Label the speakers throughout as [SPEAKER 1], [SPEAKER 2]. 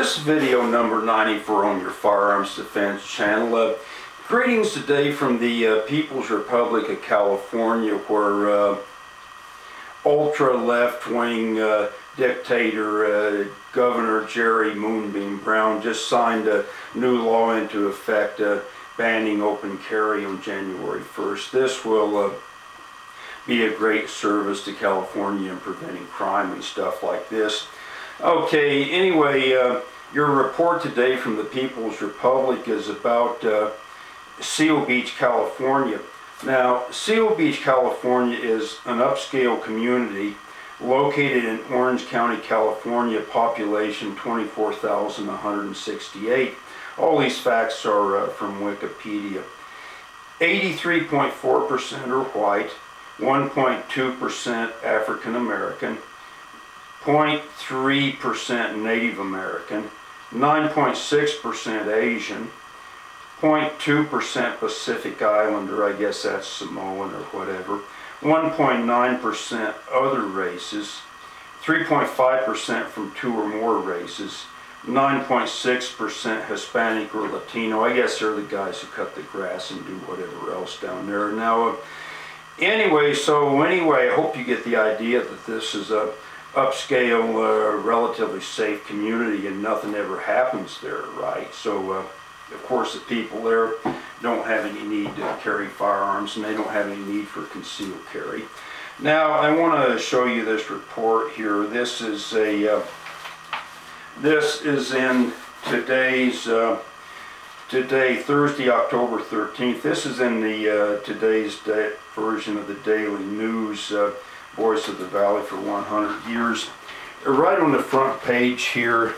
[SPEAKER 1] This is video number 94 on your Firearms Defense channel. Greetings today from the People's Republic of California, where ultra left-wing dictator Governor Jerry Moonbeam Brown just signed a new law into effect banning open carry on January 1st. This will be a great service to California in preventing crime and stuff like this. Okay, anyway, your report today from the People's Republic is about Seal Beach, California. Now, Seal Beach, California is an upscale community located in Orange County, California, population 24,168. All these facts are from Wikipedia. 83.4% are white, 1.2% African American, 0.3% Native American, 9.6% Asian, 0.2% Pacific Islander, I guess that's Samoan or whatever, 1.9% other races, 3.5% from two or more races, 9.6% Hispanic or Latino. I guess they're the guys who cut the grass and do whatever else down there. Now, anyway, I hope you get the idea that this is a upscale, relatively safe community and nothing ever happens there, right? So, of course, the people there don't have any need to carry firearms, and they don't have any need for concealed carry. Now, I want to show you this report here. This is in today's Thursday, October 13th. This is in the today's version of the Daily News. Voice of the Valley for 100 years. Right on the front page here,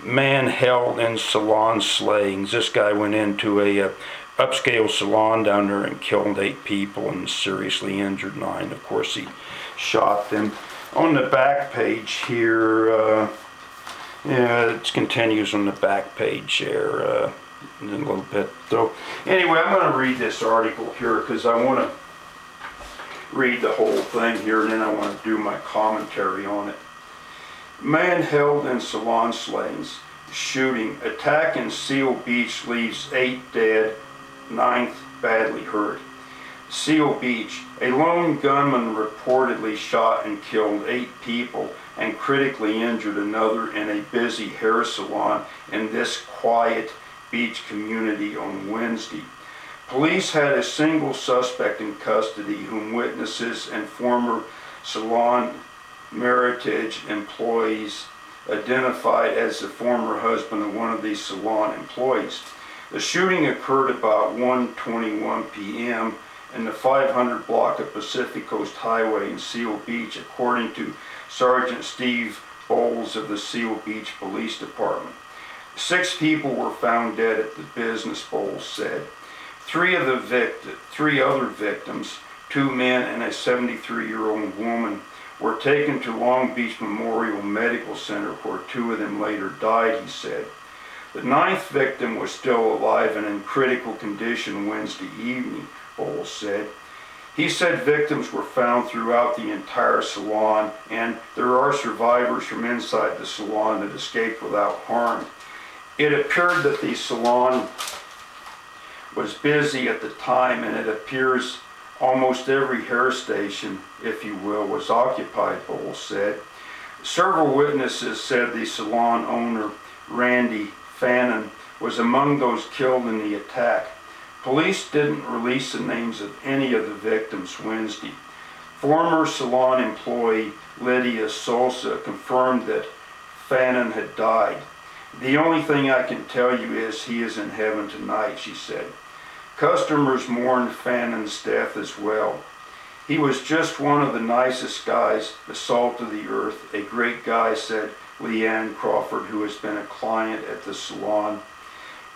[SPEAKER 1] man held in salon slayings. This guy went into a upscale salon down there and killed 8 people and seriously injured 9. Of course, he shot them. On the back page here, it continues on the back page there in a little bit. So anyway, I'm going to read this article here because I want to read the whole thing here, and then I want to do my commentary on it. Man held in salon slayings. Shooting. Attack in Seal Beach leaves 8 dead, 9th badly hurt. Seal Beach. A lone gunman reportedly shot and killed 8 people and critically injured another in a busy hair salon in this quiet beach community on Wednesday. Police had a single suspect in custody whom witnesses and former Salon Meritage employees identified as the former husband of one of these salon employees. The shooting occurred about 1:21 p.m. in the 500 block of Pacific Coast Highway in Seal Beach, according to Sergeant Steve Bowles of the Seal Beach Police Department. 6 people were found dead at the business, Bowles said. 3 other victims, 2 men and a 73-year-old woman, were taken to Long Beach Memorial Medical Center, where 2 of them later died, he said. The 9th victim was still alive and in critical condition Wednesday evening, Bowles said. He said victims were found throughout the entire salon, and there are survivors from inside the salon that escaped without harm. It appeared that the salon was busy at the time, and it appears almost every hair station, if you will, was occupied, Bowles said. Several witnesses said the salon owner, Randy Fannin, was among those killed in the attack. Police didn't release the names of any of the victims Wednesday. Former salon employee Lydia Sosa confirmed that Fannin had died. The only thing I can tell you is he is in heaven tonight, she said. Customers mourned Fannin's death as well. He was just one of the nicest guys, the salt of the earth, a great guy, said Leanne Crawford, who has been a client at the salon.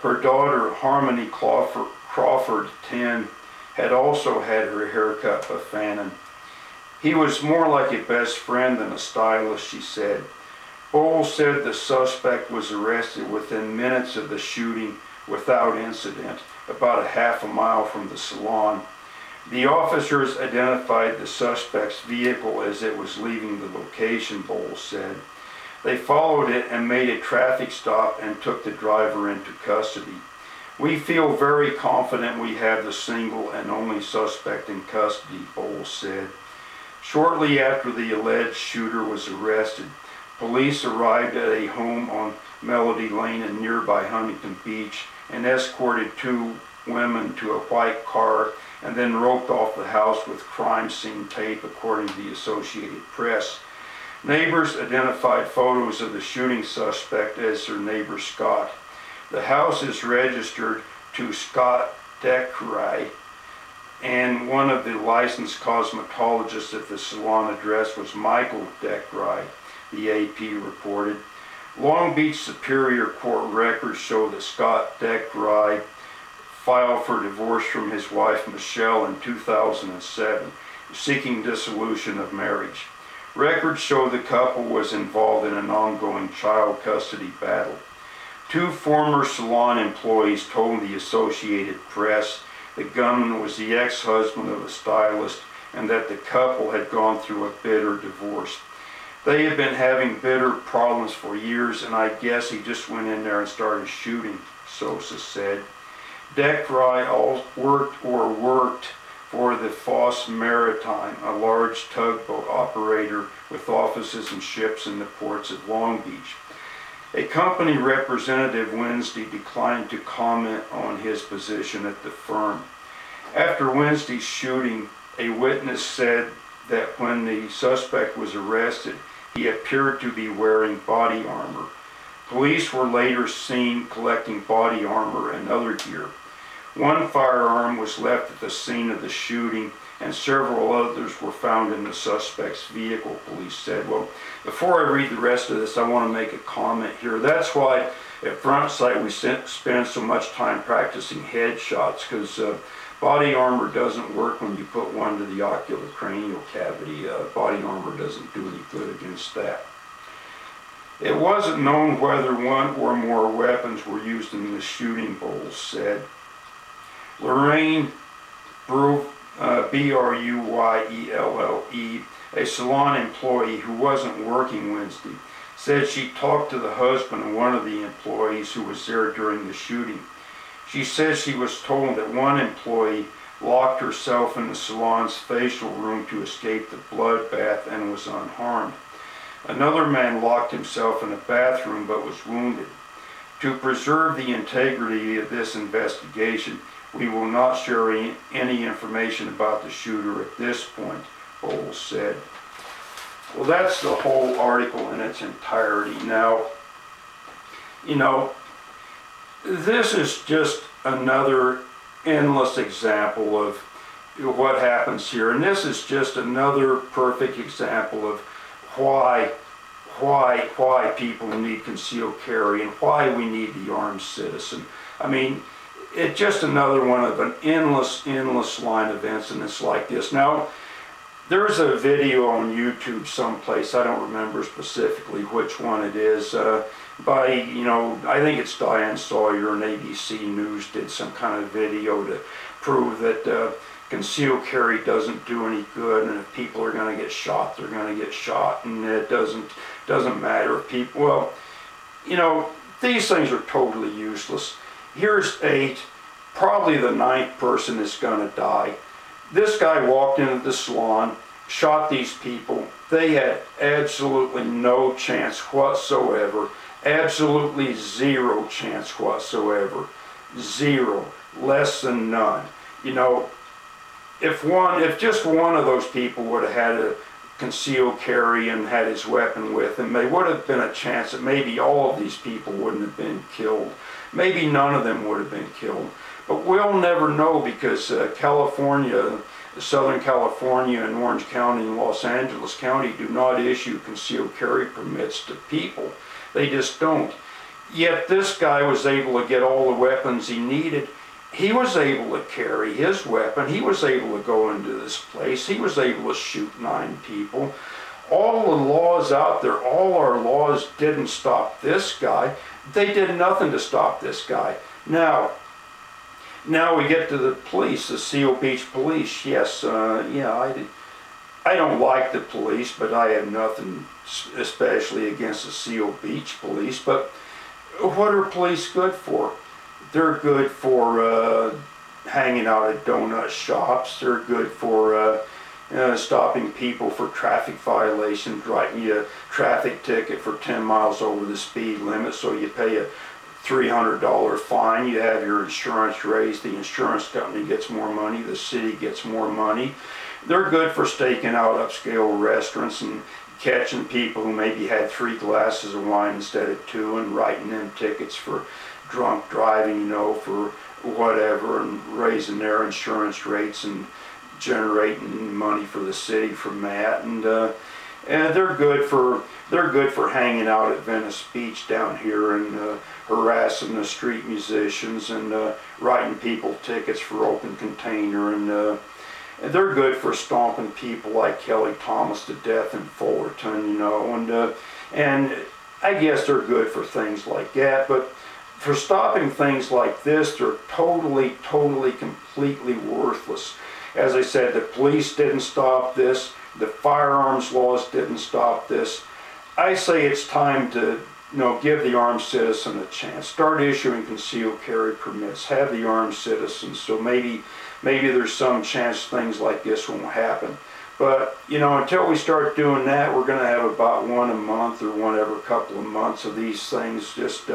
[SPEAKER 1] Her daughter, Harmony Crawford, 10, had also had her hair cut by Fannin. He was more like a best friend than a stylist, she said. Bowles said the suspect was arrested within minutes of the shooting without incident, about a half a mile from the salon. The officers identified the suspect's vehicle as it was leaving the location, Bowles said. They followed it and made a traffic stop and took the driver into custody. We feel very confident we have the single and only suspect in custody, Bowles said. Shortly after the alleged shooter was arrested, police arrived at a home on Melody Lane in nearby Huntington Beach and escorted two women to a white car and then roped off the house with crime scene tape, according to the Associated Press. Neighbors identified photos of the shooting suspect as their neighbor Scott. The house is registered to Scott Deckray, and one of the licensed cosmetologists at the salon address was Michael Deckray, the AP reported. Long Beach Superior Court records show that Scott Deckray filed for divorce from his wife Michelle in 2007, seeking dissolution of marriage. Records show the couple was involved in an ongoing child custody battle. Two former salon employees told the Associated Press the gunman was the ex-husband of a stylist and that the couple had gone through a bitter divorce. They had been having bitter problems for years, and I guess he just went in there and started shooting, Sosa said. Deckray worked for the Foss Maritime, a large tugboat operator with offices and ships in the ports of Long Beach. A company representative Wednesday declined to comment on his position at the firm. After Wednesday's shooting, a witness said that when the suspect was arrested, he appeared to be wearing body armor. Police were later seen collecting body armor and other gear. One firearm was left at the scene of the shooting, and several others were found in the suspect's vehicle, police said. Well, before I read the rest of this, I want to make a comment here. That's why at Front Sight we spend so much time practicing headshots, because body armor doesn't work when you put one to the oculocranial cavity. Body armor doesn't do any good against that. It wasn't known whether one or more weapons were used in the shooting, Bowles said. Lorraine Brueyelle, a salon employee who wasn't working Wednesday, said she talked to the husband of one of the employees who was there during the shooting. She said she was told that one employee locked herself in the salon's facial room to escape the bloodbath and was unharmed. Another man locked himself in a bathroom but was wounded. To preserve the integrity of this investigation, we will not share any information about the shooter at this point, Bowles said. Well, that's the whole article in its entirety. Now, you know, this is just another endless example of what happens here. And this is just another perfect example of why people need concealed carry and why we need the armed citizen. I mean, it's just another one of an endless line of incidents like this. Now, there's a video on YouTube someplace, I don't remember specifically which one it is, by, you know, I think it's Diane Sawyer and ABC News did some kind of video to prove that concealed carry doesn't do any good, and if people are going to get shot, they're going to get shot, and it doesn't matter if people, well, you know, these things are totally useless. Here's 8, probably the 9th person is going to die. This guy walked into the salon, shot these people. They had absolutely no chance whatsoever. Absolutely zero chance whatsoever. Zero. Less than none. You know, if just one of those people would have had a concealed carry and had his weapon with him, there would have been a chance that maybe all of these people wouldn't have been killed. Maybe none of them would have been killed. But we'll never know, because California, Southern California and Orange County and Los Angeles County do not issue concealed carry permits to people. They just don't. Yet this guy was able to get all the weapons he needed. He was able to carry his weapon. He was able to go into this place. He was able to shoot 9 people. All the laws out there, all our laws didn't stop this guy. They did nothing to stop this guy. Now we get to the police, the Seal Beach Police. Yes, I don't like the police, but I have nothing especially against the Seal Beach police. But what are police good for? They're good for hanging out at donut shops. They're good for stopping people for traffic violations, writing you a traffic ticket for 10 miles over the speed limit, so you pay a $300 fine. You have your insurance raised. The insurance company gets more money. The city gets more money. They're good for staking out upscale restaurants and catching people who maybe had 3 glasses of wine instead of 2 and writing them tickets for drunk driving, you know, for whatever, and raising their insurance rates and generating money for the city from that. And they're good for hanging out at Venice Beach down here and harassing the street musicians and writing people tickets for open container, and they're good for stomping people like Kelly Thomas to death in Fullerton, you know, and I guess they're good for things like that. But for stopping things like this, they're totally, completely worthless. As I said, the police didn't stop this. The firearms laws didn't stop this. I say it's time to, you know, give the armed citizen a chance. Start issuing concealed carry permits. Have the armed citizens, so maybe there's some chance things like this won't happen. But, you know, until we start doing that, we're going to have about one a month or one every couple of months of these things just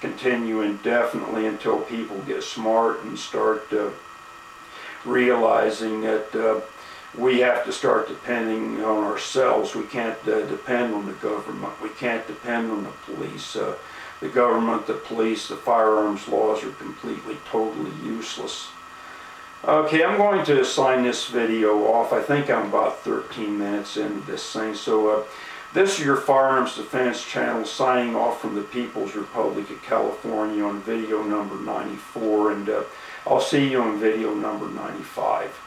[SPEAKER 1] continue indefinitely until people get smart and start realizing that we have to start depending on ourselves. We can't depend on the government. We can't depend on the police. The government, the police, the firearms laws are completely, totally useless. Okay, I'm going to sign this video off. I think I'm about 13 minutes into this thing. So this is your Firearms Defense Channel signing off from the People's Republic of California on video number 94. And I'll see you on video number 95.